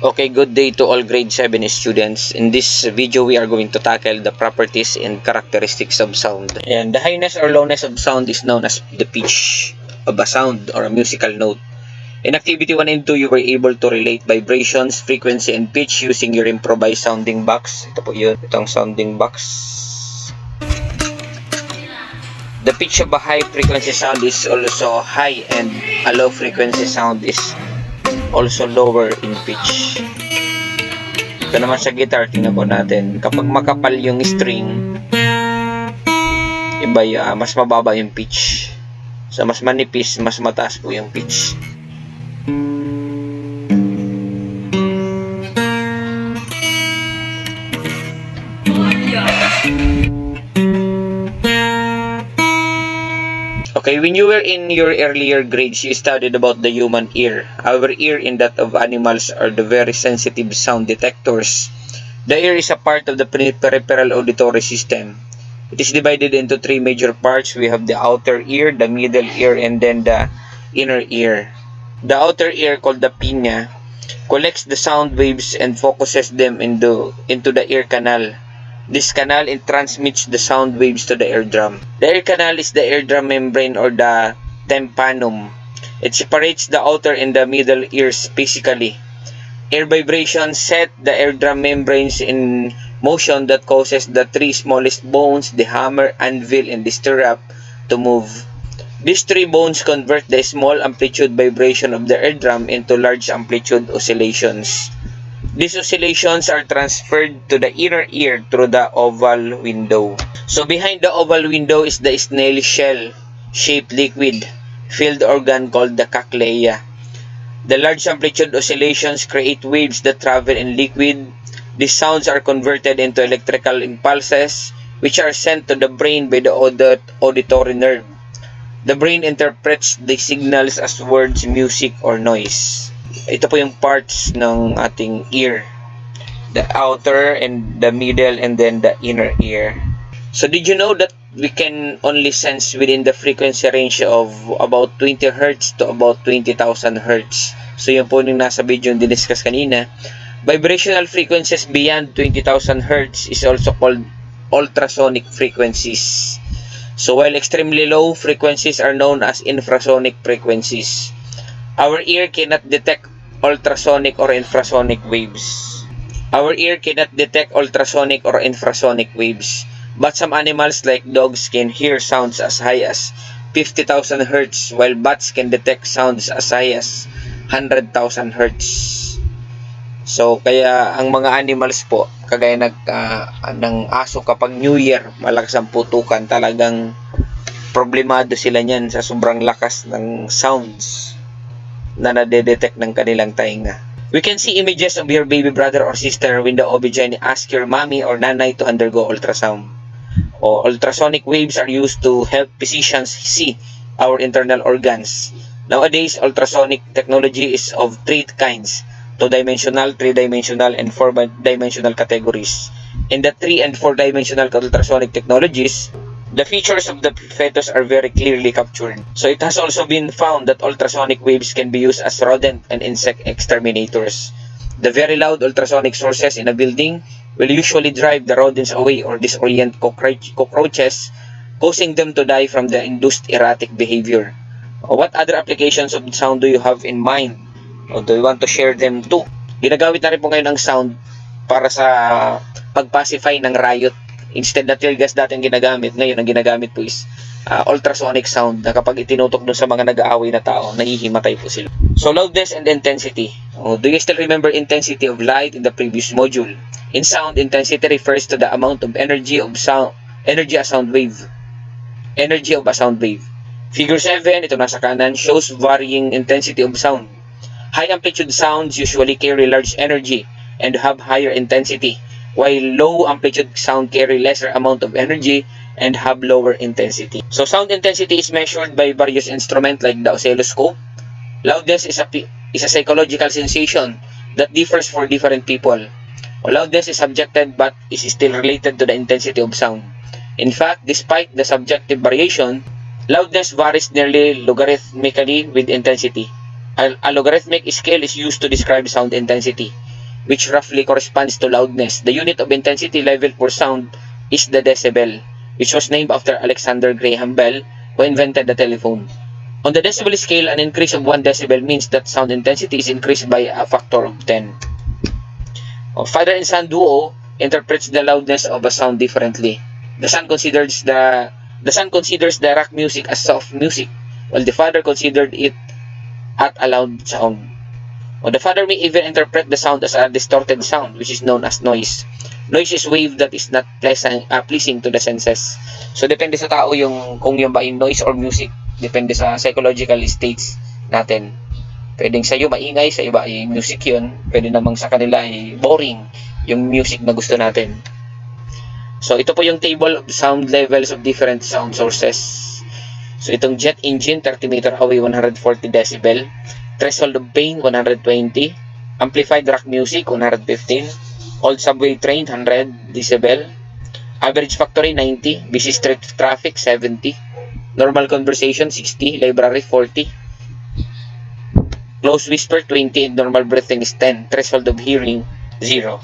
Okay, good day to all grade 7 students. In this video, we are going to tackle the properties and characteristics of sound. And the highness or lowness of sound is known as the pitch of a sound or a musical note. In activity 1 and 2, you were able to relate vibrations, frequency, and pitch using your improvised sounding box. Ito po yun, itong sounding box. The pitch of a high frequency sound is also high and a low frequency sound is also lower in pitch. Ito naman sa guitar, tingnan po natin. Kapag makapal yung string, iba mas mababa yung pitch. So mas manipis, mas mataas po yung pitch. Okay, when you were in your earlier grades, you studied about the human ear. Our ear and that of animals are the very sensitive sound detectors. The ear is a part of the peripheral auditory system. It is divided into three major parts. We have the outer ear, the middle ear, and then the inner ear. The outer ear, called the pinna, collects the sound waves and focuses them into the ear canal. This canal transmits the sound waves to the eardrum. The ear canal is the eardrum membrane or the tympanum. It separates the outer and the middle ears physically. Air vibrations set the eardrum membranes in motion that causes the three smallest bones, the hammer, anvil, and the stirrup, to move. These three bones convert the small amplitude vibration of the eardrum into large amplitude oscillations. These oscillations are transferred to the inner ear through the oval window. So behind the oval window is the snail shell-shaped liquid filled organ called the cochlea. The large amplitude oscillations create waves that travel in liquid. These sounds are converted into electrical impulses which are sent to the brain by the auditory nerve. The brain interprets the signals as words, music, or noise. Ito po yung parts ng ating ear. The outer and the middle and then the inner ear. So did you know that we can only sense within the frequency range of about 20 Hz to about 20,000 Hz? So yun po yung nasa video yung diniscuss kanina. Vibrational frequencies beyond 20,000 Hz is also called ultrasonic frequencies. So while extremely low frequencies are known as infrasonic frequencies. Our ear cannot detect ultrasonic or infrasonic waves. Our ear cannot detect ultrasonic or infrasonic waves. But some animals like dogs can hear sounds as high as 50,000 Hz, while bats can detect sounds as high as 100,000 Hz. So kaya ang mga animals po, kagaya ng aso, kapag New Year, malakas ang putukan, talagang problemado sila niyan sa sobrang lakas ng sounds na nade-detect ng kanilang tainga. We can see images of your baby brother or sister when the OB/GYN asks your mommy or nanay to undergo ultrasound. Ultrasonic waves are used to help physicians see our internal organs. Nowadays, ultrasonic technology is of three kinds: 2-dimensional, 3-dimensional, and 4-dimensional categories. In the 3 and 4-dimensional ultrasonic technologies, the features of the fetus are very clearly captured. So it has also been found that ultrasonic waves can be used as rodent and insect exterminators. The very loud ultrasonic sources in a building will usually drive the rodents away or disorient cockroaches, causing them to die from the induced erratic behavior. What other applications of sound do you have in mind? Or do you want to share them too? Ginagamit na rin po ngayon ang sound para sa pag-pacify ng riot. Instead na tear gas dati ang ginagamit, ngayon ang ginagamit po is ultrasonic sound na kapag itinutok dun sa mga nag-aaway na tao, nahihimatay po sila. So loudness and intensity. Do you still remember intensity of light in the previous module? In sound, intensity refers to the amount of energy of sound, energy of a sound wave. Figure 7, ito nasa kanan, shows varying intensity of sound. High amplitude sounds usually carry large energy and have higher intensity, while low amplitude sound carry lesser amount of energy and have lower intensity. So sound intensity is measured by various instruments like the oscilloscope. Loudness is a psychological sensation that differs for different people. Loudness is subjective but is still related to the intensity of sound. In fact, despite the subjective variation, loudness varies nearly logarithmically with intensity. A logarithmic scale is used to describe sound intensity. which roughly corresponds to loudness. The unit of intensity level for sound is the decibel, which was named after Alexander Graham Bell, who invented the telephone. On the decibel scale, an increase of 1 decibel means that sound intensity is increased by a factor of 10. Father and son duo interprets the loudness of a sound differently. The son considers the rock music as soft music, while the father considered it at a loud sound. The father may even interpret the sound as a distorted sound, which is known as noise. Noise is wave that is not pleasing to the senses. So, depende sa tao kung yung ba yung noise or music. Depende sa psychological states natin. Pwedeng sa iyo maingay, sa iba ay music yun. Pwede namang sa kanila ay boring yung music na gusto natin. So, ito po yung table of sound levels of different sound sources. So, itong jet engine, 30 meter away, 140 decibel. Threshold of pain, 120. Amplified rock music, 115. Old subway train, 100 decibel. Average factory, 90. Busy street traffic, 70. Normal conversation, 60. Library, 40. Close whisper, 20. Normal breathing is 10. Threshold of hearing, 0.